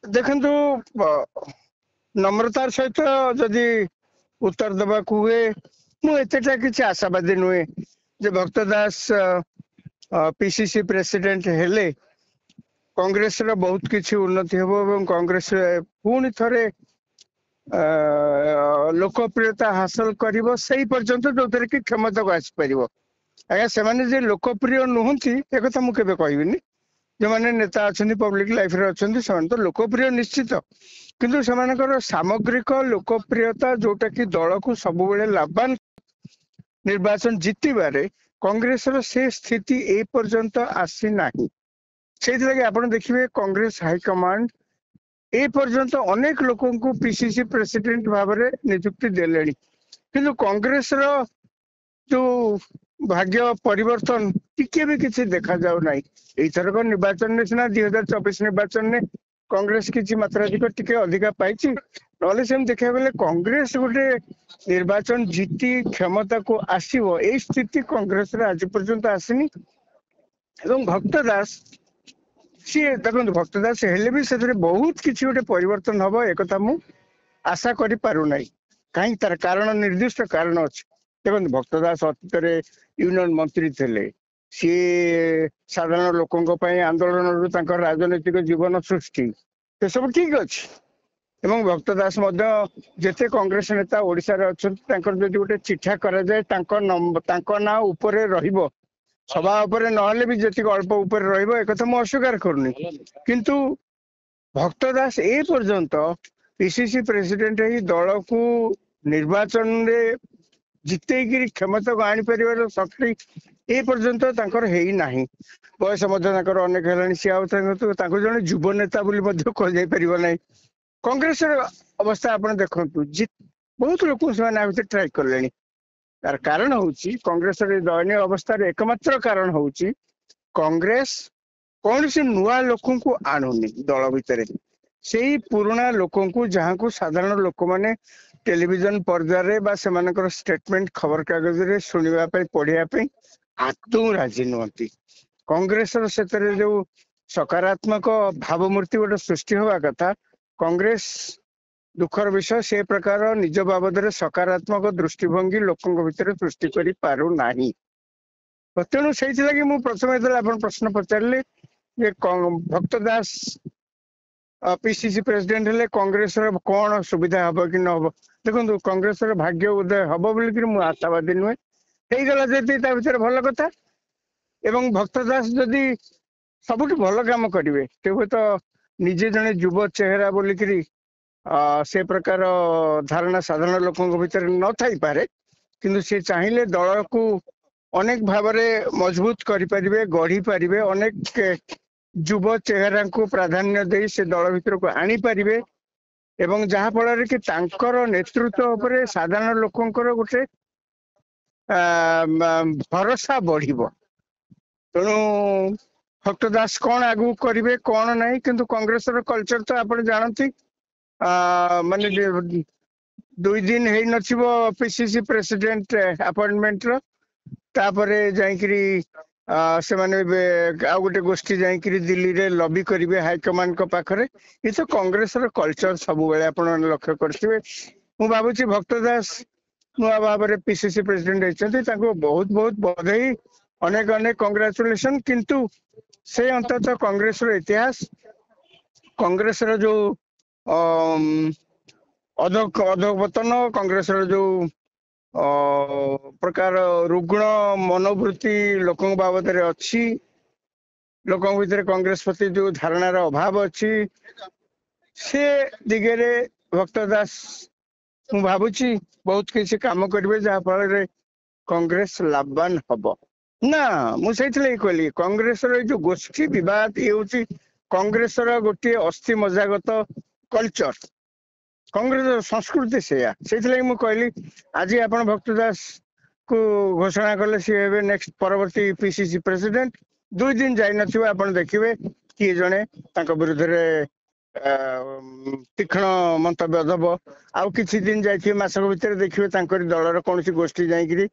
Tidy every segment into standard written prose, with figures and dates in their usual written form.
ଦେଖନ୍ତୁ ନମ୍ରତାର ସହିତ ଯଦି ଉତ୍ତର ଦେବାକୁ ହୁଏ ମୁଁ ଏତେଟା କିଛି ଆଶାବାଦୀ ନୁହେଁ ଯେ ଭକ୍ତ ଦାସ ପିସିସି ପ୍ରେସିଡେଣ୍ଟ ହେଲେ କଂଗ୍ରେସର ବହୁତ କିଛି ଉନ୍ନତି ହେବ ଏବଂ କଂଗ୍ରେସ ପୁଣି ଥରେ ଲୋକପ୍ରିୟତା ହାସଲ କରିବ ସେଇ ପର୍ଯ୍ୟନ୍ତ ଯୋଉଥିରେ କି କ୍ଷମତାକୁ ଆସିପାରିବ। ଆଜ୍ଞା ସେମାନେ ଯେ ଲୋକପ୍ରିୟ ନୁହନ୍ତି ଏକଥା ମୁଁ କେବେ କହିବିନି। ଯୋଉମାନେ ନେତା ଅଛନ୍ତି ପବ୍ଲିକ ଲାଇଫରେ ଅଛନ୍ତି ସେମାନେ ତ ଲୋକପ୍ରିୟ ନିଶ୍ଚିତ, କିନ୍ତୁ ସେମାନଙ୍କର ସାମଗ୍ରିକ ଲୋକପ୍ରିୟତା ଯୋଉଟା କି ଦଳକୁ ସବୁବେଳେ ଲାଭବାନ ନିର୍ବାଚନ ଜିତିବାରେ କଂଗ୍ରେସର ସେ ସ୍ଥିତି ଏ ପର୍ଯ୍ୟନ୍ତ ଆସିନାହିଁ। ସେଇଥିଲାଗି ଆପଣ ଦେଖିବେ କଂଗ୍ରେସ ହାଇକମାଣ୍ଡ ଏ ପର୍ଯ୍ୟନ୍ତ ଅନେକ ଲୋକଙ୍କୁ ପିସିସି ପ୍ରେସିଡେଣ୍ଟ ଭାବରେ ନିଯୁକ୍ତି ଦେଲେଣି, କିନ୍ତୁ କଂଗ୍ରେସର ଯୋଉ ଭାଗ୍ୟ ପରିବର୍ତ୍ତନ ଟିକେ ବି କିଛି ଦେଖାଯାଉ ନାହିଁ। ଏଇଥରକ ନିର୍ବାଚନରେ ସିନା 2024 ନିର୍ବାଚନରେ କଂଗ୍ରେସ କିଛି ମାତ୍ରାଧିକ ଟିକେ ଅଧିକା ପାଇଛି, ନହେଲେ ସେମିତି ଦେଖିବାକୁ ଗଲେ କଂଗ୍ରେସ ଗୋଟେ ନିର୍ବାଚନ ଜିତି କ୍ଷମତାକୁ ଆସିବ ଏଇ ସ୍ଥିତି କଂଗ୍ରେସରେ ଆଜି ପର୍ଯ୍ୟନ୍ତ ଆସିନି। ଏବଂ ଭକ୍ତ ଦାସ ସିଏ ଦେଖନ୍ତୁ ଭକ୍ତ ଦାସ ହେଲେ ବି ସେଥିରେ ବହୁତ କିଛି ଗୋଟେ ପରିବର୍ତ୍ତନ ହବ ଏକଥା ମୁଁ ଆଶା କରିପାରୁନାହିଁ। କାହିଁକି ତାର କାରଣ ନିର୍ଦ୍ଦିଷ୍ଟ କାରଣ ଅଛି। ଦେଖନ୍ତୁ ଭକ୍ତ ଦାସ ଅତୀତରେ ୟୁନିୟନ ମନ୍ତ୍ରୀ ଥିଲେ, ସିଏ ସାଧାରଣ ଲୋକଙ୍କ ପାଇଁ ଆନ୍ଦୋଳନରୁ ତାଙ୍କର ରାଜନୈତିକ ଜୀବନ ସୃଷ୍ଟି ସେସବୁ ଠିକ ଅଛି। ଏବଂ ଭକ୍ତ ଦାସ ମଧ୍ୟ ଯେତେ କଂଗ୍ରେସ ନେତା ଓଡିଶାରେ ଅଛନ୍ତି ତାଙ୍କର ଯଦି ଗୋଟେ ଚିଠା କରାଯାଏ ତାଙ୍କ ନାଁ ଉପରେ ରହିବ, ସଭା ଉପରେ ନହେଲେ ବି ଯେତିକି ଅଳ୍ପ ଉପରେ ରହିବ ଏକଥା ମୁଁ ଅସ୍ୱୀକାର କରୁନି। କିନ୍ତୁ ଭକ୍ତ ଦାସ ଏ ପର୍ଯ୍ୟନ୍ତ ପିସିସି ପ୍ରେସିଡେଣ୍ଟ ହେଇ ଦଳକୁ ନିର୍ବାଚନରେ ଜିତେଇକିରି କ୍ଷମତାକୁ ଆଣିପାରିବାର ଶକ୍ତି ଏ ପର୍ଯ୍ୟନ୍ତ ତାଙ୍କର ହେଇନାହିଁ। ବୟସ ମଧ୍ୟ ତାଙ୍କର ଅନେକ ହେଲାଣି, ସିଏ ଆଉ ତାଙ୍କୁ ଜଣେ ଯୁବ ନେତା ବୋଲି ମଧ୍ୟ କୁହାଯାଇ ପାରିବ ନାହିଁ। କଂଗ୍ରେସର ଅବସ୍ଥା ଆପଣ ଦେଖନ୍ତୁ, ବହୁତ ଲୋକଙ୍କୁ ସେମାନେ ଆ ଭିତରେ ଟ୍ରାଏ କଲେଣି। ତାର କାରଣ ହଉଛି କଂଗ୍ରେସର ଦୟନୀୟ ଅବସ୍ଥାର ଏକମାତ୍ର କାରଣ ହଉଛି କଂଗ୍ରେସ କୌଣସି ନୂଆ ଲୋକଙ୍କୁ ଆଣୁନି ଦଳ ଭିତରେ। ସେଇ ପୁରୁଣା ଲୋକଙ୍କୁ ଯାହାକୁ ସାଧାରଣ ଲୋକମାନେ ଟେଲିଭିଜନ ପର୍ଦ୍ଦାରେ ବା ସେମାନଙ୍କର ଷ୍ଟେଟମେଣ୍ଟ ଖବର କାଗଜରେ ଶୁଣିବା ପାଇଁ ପଢିବା ପାଇଁ ଆଦୌ ରାଜି ନୁହନ୍ତି। କଂଗ୍ରେସର ସେଥିରେ ଯୋଉ ସକାରାତ୍ମକ ଭାବମୂର୍ତ୍ତି ଗୋଟେ ସୃଷ୍ଟି ହବା କଥା, କଂଗ୍ରେସ ଦୁଃଖର ବିଷୟ ସେ ପ୍ରକାର ନିଜ ବାବଦରେ ସକାରାତ୍ମକ ଦୃଷ୍ଟିଭଙ୍ଗୀ ଲୋକଙ୍କ ଭିତରେ ସୃଷ୍ଟି କରିପାରୁନାହିଁ। ତେଣୁ ସେଇଥିଲାଗି ମୁଁ ପ୍ରଥମେ ଯେତେବେଳେ ଆପଣ ପ୍ରଶ୍ନ ପଚାରିଲେ ଯେ ଭକ୍ତ ଦାସ ପିସିସି ପ୍ରେସିଡେଣ୍ଟ ହେଲେ କଂଗ୍ରେସର କଣ ସୁବିଧା ହବ କି ନ ହବ, ଦେଖନ୍ତୁ କଂଗ୍ରେସର ଭାଗ୍ୟ ଉଦୟ ହବ ବୋଲିକିରି ମୁଁ ଆଶାବାଦୀ ନୁହେଁ। ହେଇଗଲା ଯଦି ତା ଭିତରେ ଭଲ କଥା। ଏବଂ ଭକ୍ତ ଦାସ ଯଦି ସବୁଠୁ ଭଲ କାମ କରିବେ, ସେ ହୁଏତ ନିଜେ ଜଣେ ଯୁବ ଚେହେରା ବୋଲିକିରି ସେ ପ୍ରକାର ଧାରଣା ସାଧାରଣ ଲୋକଙ୍କ ଭିତରେ ନଥାଇପାରେ, କିନ୍ତୁ ସେ ଚାହିଁଲେ ଦଳକୁ ଅନେକ ଭାବରେ ମଜବୁତ କରିପାରିବେ, ଗଢି ପାରିବେ, ଅନେକ ଯୁବ ଚେହେରାଙ୍କୁ ପ୍ରାଧାନ୍ୟ ଦେଇ ସେ ଦଳ ଭିତରକୁ ଆଣିପାରିବେ ଏବଂ ଯାହା ଫଳରେ କି ତାଙ୍କର ନେତୃତ୍ୱ ଉପରେ ସାଧାରଣ ଲୋକଙ୍କର ଗୋଟେ ଭରସା ବଢିବ। ତେଣୁ ଭକ୍ତ ଦାସ କଣ ଆଗକୁ କରିବେ କଣ ନାହିଁ, କିନ୍ତୁ କଂଗ୍ରେସର କଲଚର ତ ଆପଣ ଜାଣନ୍ତି। ମାନେ 2 ଦିନ ହେଇନଥିବ ପିସିସି ପ୍ରେସିଡେଣ୍ଟ ଆପଏଣ୍ଟମେଣ୍ଟର, ତାପରେ ଯାଇକିରି ସେମାନେ ଆଉ ଗୋଟେ ଗୋଷ୍ଠୀ ଯାଇକିରି ଦିଲ୍ଲୀରେ ଲବି କରିବେ ହାଇକମାଣ୍ଡଙ୍କ ପାଖରେ। ଏ ତ କଂଗ୍ରେସର କଲଚର ସବୁବେଳେ ଆପଣ ଲକ୍ଷ୍ୟ କରିଥିବେ। ମୁଁ ଭାବୁଛି ଭକ୍ତ ଦାସ ନୂଆ ଭାବରେ ପିସିସି ପ୍ରେସିଡେଣ୍ଟ ହେଇଛନ୍ତି, ତାଙ୍କୁ ବହୁତ ବହୁତ ବଧେଇ, ଅନେକ ଅନେକ କଂଗ୍ରାଚୁଲେସନ। କିନ୍ତୁ ସେ ଅନ୍ତତଃ କଂଗ୍ରେସର ଇତିହାସ, କଂଗ୍ରେସର ଯୋଉ ଅଧପତନ, କଂଗ୍ରେସର ଯୋଉ ପ୍ରକାର ରୁଗ୍ଣ ମନୋବୃତ୍ତି ଲୋକଙ୍କ ବାବଦରେ ଅଛି, ଲୋକଙ୍କ ଭିତରେ କଂଗ୍ରେସ ପ୍ରତି ଯୋଉ ଧାରଣାର ଅଭାବ ଅଛି, ସେ ଦିଗରେ ଭକ୍ତ ଦାସ ମୁଁ ଭାବୁଛି ବହୁତ କିଛି କାମ କରିବେ, ଯାହା ଫଳରେ କଂଗ୍ରେସ ଲାଭବାନ ହବ। ନା ମୁଁ ସେଇଥିଲାଗି କହିଲି କଂଗ୍ରେସର ଏଇ ଯୋଉ ଗୋଷ୍ଠୀ ବିବାଦ ଇଏ ହଉଛି କଂଗ୍ରେସର ଗୋଟିଏ ଅସ୍ଥି ମଜ୍ଜାଗତ କଲଚର, କଂଗ୍ରେସର ସଂସ୍କୃତି ସେଇଆ। ସେଇଥିଲାଗି ମୁଁ କହିଲି ଆଜି ଆପଣ ଭକ୍ତ ଦାସ କୁ ଘୋଷଣା କଲେ ସିଏ ହେବେ ନେକ୍ସଟ ପରବର୍ତ୍ତୀ ପିସିସି ପ୍ରେସିଡେଣ୍ଟ। 2 ଦିନ ଯାଇନଥିବ ଆପଣ ଦେଖିବେ କିଏ ଜଣେ ତାଙ୍କ ବିରୁଦ୍ଧରେ ତୀକ୍ଷ୍ଣ ମନ୍ତବ୍ୟ ଦବ। ଆଉ କିଛି ଦିନ ଯାଇଥିବେ, ମାସକ ଭିତରେ ଦେଖିବେ ତାଙ୍କରି ଦଳର କୌଣସି ଗୋଷ୍ଠୀ ଯାଇକିରି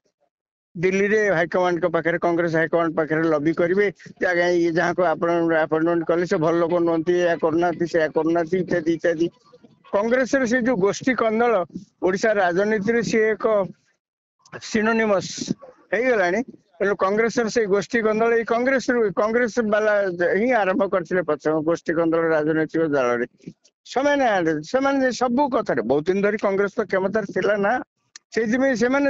दिल्ली रे हाइकमांड पाखे कांग्रेस हाइकमांड पाखे लबी करेंगे ये जहाँ को अपॉइंटमेंट कले से भल लोक नुहति या करना से करना इत्यादि इत्यादि कांग्रेस से जो गोष्ठी कंदल ओडिशा राजनीति सी एक सिनोनिमस हो गलानी तेणु कांग्रेस से गोष्ठी कंदल कांग्रेस वाला ही आरंभ करते प्रथम गोष्ठी कंदल राजनैतिक दल से सब कथा बहुत दिन धरी कांग्रेस तो क्षमतार थिला ना से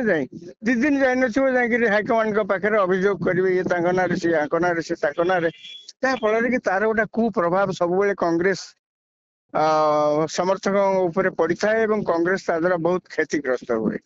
जाए दी दिन जाई न हाइकमांड पाखे अभियोग करेंगे ये ना से ना से ना जहाँफल कि तार गोटे कुप्रभाव सब कांग्रेस समर्थक पड़ी था कांग्रेस ता द्वारा बहुत क्षतिग्रस्त हुए।